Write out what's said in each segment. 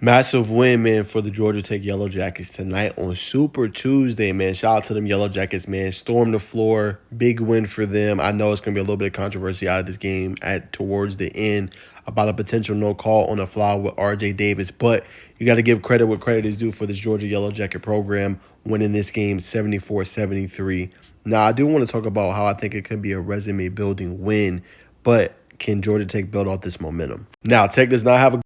Massive win, man, for the Georgia Tech Yellow Jackets tonight on Super Tuesday, man. Shout out to them Yellow Jackets, man. Storm the floor. Big win for them. I know it's going to be a little bit of controversy out of this game towards the end about a potential no call on a foul with R.J. Davis, but you got to give credit what credit is due for this Georgia Yellow Jacket program winning this game 74-73. Now, I do want to talk about how I think it could be a resume-building win, but can Georgia Tech build off this momentum? Now, Tech does not have a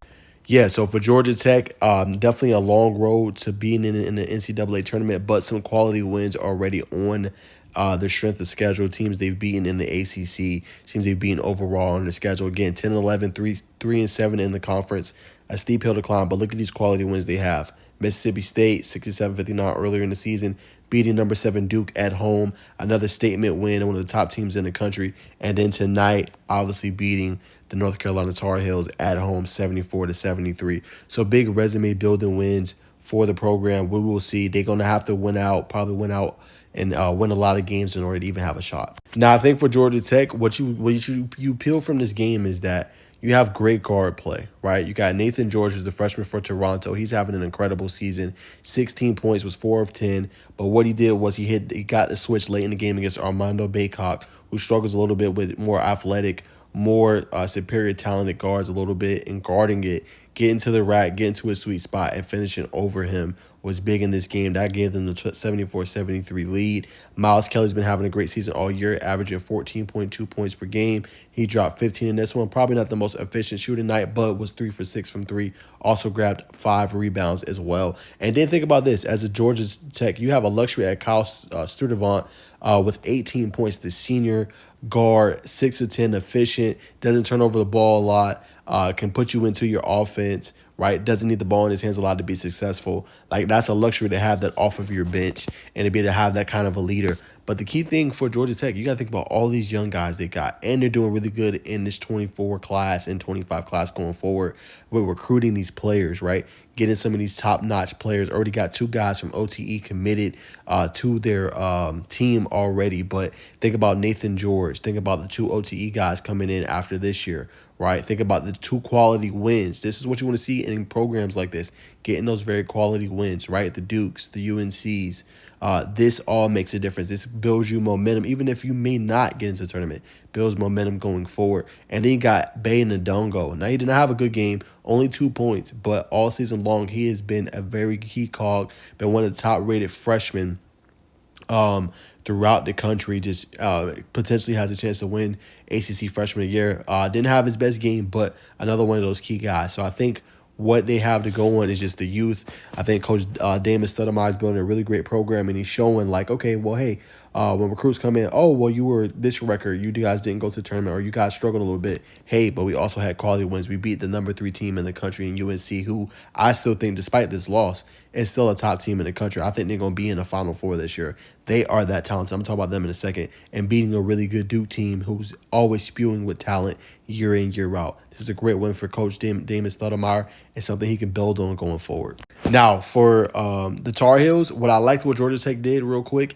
so for Georgia Tech, definitely a long road to being in the NCAA tournament, but some quality wins already on the strength of schedule. Teams they've beaten in the ACC, teams they've beaten overall on the schedule. Again, 10-11, 3-7 in the conference, a steep hill to climb, but look at these quality wins they have. Mississippi State, 67-59 earlier in the season, beating number 7 Duke at home, another statement win, one of the top teams in the country. And then tonight, obviously beating the North Carolina Tar Heels at home, 74-73. So big resume building wins for the program. We will see. They're going to have to probably win out and win a lot of games in order to even have a shot. Now, I think for Georgia Tech, what you peel from this game is that you have great guard play, right? You got Nathan George, who's the freshman for Toronto. He's having an incredible season. 16 points, was 4 of 10. But what he did was he got the switch late in the game against Armando Baycock, who struggles a little bit with more athletic, more superior talented guards a little bit, and guarding it, getting to the rack, getting to his sweet spot, and finishing over him was big in this game. That gave them the 74-73 lead. Miles Kelly's been having a great season all year, averaging 14.2 points per game. He dropped 15 in this one. Probably not the most efficient shooting night, but was 3 for 6 from 3. Also grabbed 5 rebounds as well. And then think about this. As a Georgia Tech, you have a luxury at Kyle Studevant with 18 points. The senior guard, 6 of 10, efficient, doesn't turn over the ball a lot, can put you into your offense, right? Doesn't need the ball in his hands a lot to be successful. Like, that's a luxury to have that off of your bench and to be able to have that kind of a leader. But the key thing for Georgia Tech, you got to think about all these young guys they got, and they're doing really good in this 24 class and 25 class going forward. We're recruiting these players, right? Getting some of these top-notch players. Already got 2 guys from OTE committed to their team already. But think about Nathan George. Think about the 2 OTE guys coming in after this year, right? Think about the 2 quality wins. This is what you want to see in programs like this, getting those very quality wins, right? The Dukes, the UNCs. This all makes a difference. This builds you momentum, even if you may not get into the tournament. Builds momentum going forward. And then you got Bay Ndongo. Now, he did not have a good game, only 2 points, but all season long, he has been a very key cog, been one of the top-rated freshmen throughout the country. Just potentially has a chance to win ACC Freshman of the Year. Didn't have his best game, but another one of those key guys. So I think what they have to go on is just the youth. I think Coach Damon Stoudemire is building a really great program, and he's showing like, okay, well, hey, when recruits come in, oh, well, you were this record, you guys didn't go to the tournament, or you guys struggled a little bit. Hey, but we also had quality wins. We beat the number 3 team in the country in UNC, who I still think, despite this loss, is still a top team in the country. I think they're going to be in the Final Four this year. They are that talented. I'm going to talk about them in a second. And beating a really good Duke team who's always spewing with talent year in, year out. This is a great win for Coach Damon Stoudemire and something he can build on going forward. Now, for the Tar Heels, what I liked what Georgia Tech did real quick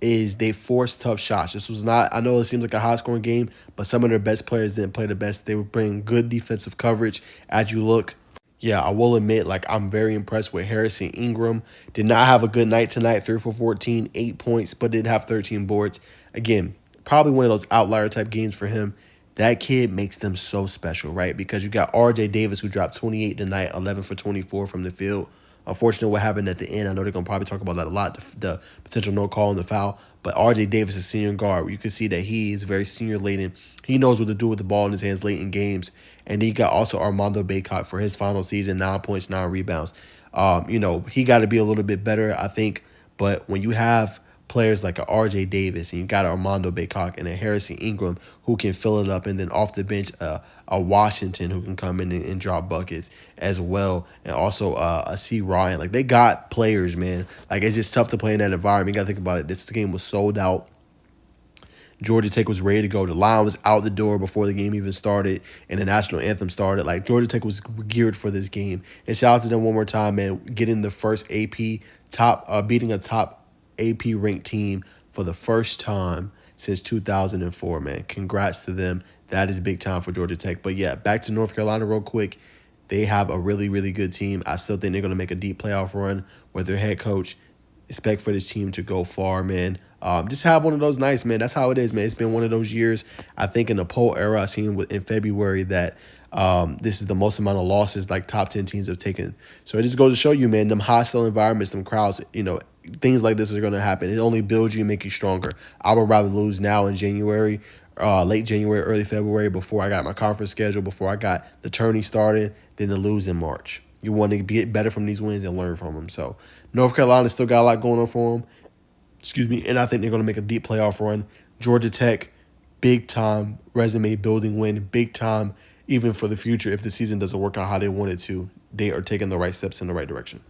is they forced tough shots. This was not, I know it seems like a high-scoring game, but some of their best players didn't play the best. They were bringing good defensive coverage. As you look, yeah, I will admit, like, I'm very impressed with Harrison Ingram. Did not have a good night tonight, 3 for 14, 8 points, but did have 13 boards. Again, probably one of those outlier type games for him. That kid makes them so special, right? Because you got R.J. Davis, who dropped 28 tonight, 11 for 24 from the field. Unfortunately, what happened at the end, I know they're going to probably talk about that a lot, the potential no call on the foul. But R.J. Davis is senior guard. You can see that he is very senior-laden. He knows what to do with the ball in his hands late in games. And he got also Armando Baycock for his final season, 9 points, 9 rebounds. He got to be a little bit better, I think. But when you have players like a R.J. Davis, and you got Armando Baycock and a Harrison Ingram who can fill it up, and then off the bench, a Washington who can come in and drop buckets as well, and also a C. Ryan. Like, they got players, man. Like, it's just tough to play in that environment. You got to think about it. This game was sold out. Georgia Tech was ready to go. The line was out the door before the game even started and the national anthem started. Like, Georgia Tech was geared for this game. And shout out to them one more time, man, getting the first beating a top AP ranked team for the first time since 2004, man. Congrats to them. That is big time for Georgia Tech. But yeah, back to North Carolina real quick. They have a really, really good team. I still think they're going to make a deep playoff run with their head coach. Expect for this team to go far, man. Just have one of those nights, man. That's how it is, man. It's been one of those years. I think in the poll era, I seen in February that this is the most amount of losses like top 10 teams have taken. So it just goes to show you, man, them hostile environments, them crowds, things like this are going to happen. It only builds you and make you stronger. I would rather lose now in January, late January, early February, before I got my conference schedule, before I got the tourney started, than to lose in March. You want to get better from these wins and learn from them. So North Carolina still got a lot going on for them. Excuse me. And I think they're going to make a deep playoff run. Georgia Tech, big time resume building win, big time even for the future. If the season doesn't work out how they want it to, they are taking the right steps in the right direction.